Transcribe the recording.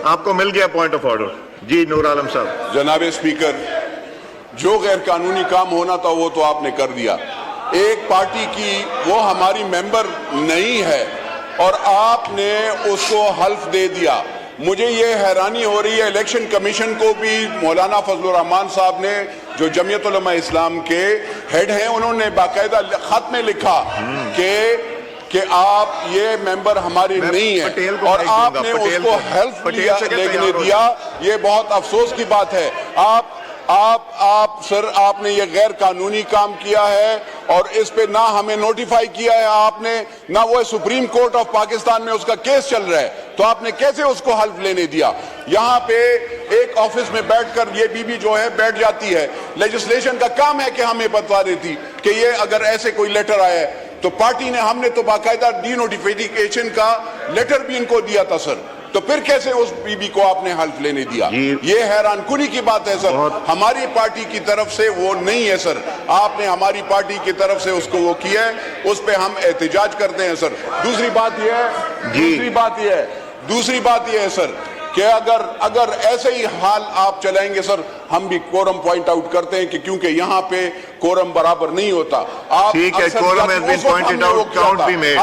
آپ کو مل گیا پوائنٹ آف آرڈر. جی نور عالم صاحب. جناب اسپیکر، جو غیر قانونی کام ہونا تھا وہ تو آپ نے کر دیا. ایک پارٹی کی وہ ہماری ممبر نہیں ہے اور آپ نے اس کو حلف دے دیا. مجھے یہ حیرانی ہو رہی ہے، الیکشن کمیشن کو بھی مولانا فضل الرحمان صاحب نے جو جمعیت علماء اسلام کے ہیڈ ہیں، انہوں نے باقاعدہ خط میں لکھا کہ آپ یہ ممبر ہمارے نہیں ہیں اور آپ نے اس کو حلف لینے دیا. یہ بہت افسوس کی بات ہے. سر آپ نے یہ غیر قانونی کام کیا ہے اور اس پہ نہ ہمیں نوٹیفائی کیا ہے آپ نے، نہ وہ سپریم کورٹ آف پاکستان میں اس کا کیس چل رہا ہے، تو آپ نے کیسے اس کو حلف لینے دیا؟ یہاں پہ ایک آفس میں بیٹھ کر یہ بی بی جو ہے بیٹھ جاتی ہے، لیجسلیشن کا کام ہے کہ ہمیں بتا دیتی کہ یہ اگر ایسے کوئی لیٹر آیا ہے تو پارٹی نے، ہم نے تو باقاعدہ ڈی نوٹیفیکیشن کا لیٹر بھی ان کو دیا تھا سر، تو پھر کیسے اس بی بی کو آپ نے حلف لینے دیا؟ یہ حیران کنی کی بات ہے سر. ہماری پارٹی کی طرف سے وہ نہیں ہے سر. آپ نے ہماری پارٹی کی طرف سے اس کو وہ کیا ہے، اس پہ ہم احتجاج کرتے ہیں سر. دوسری بات یہ ہے سر کہ اگر ایسے ہی حال آپ چلائیں گے سر، ہم بھی کورم پوائنٹ آؤٹ کرتے ہیں کہ کیونکہ یہاں پہ کورم برابر نہیں ہوتا. ٹھیک ہے، quorum has been pointed out, count be made.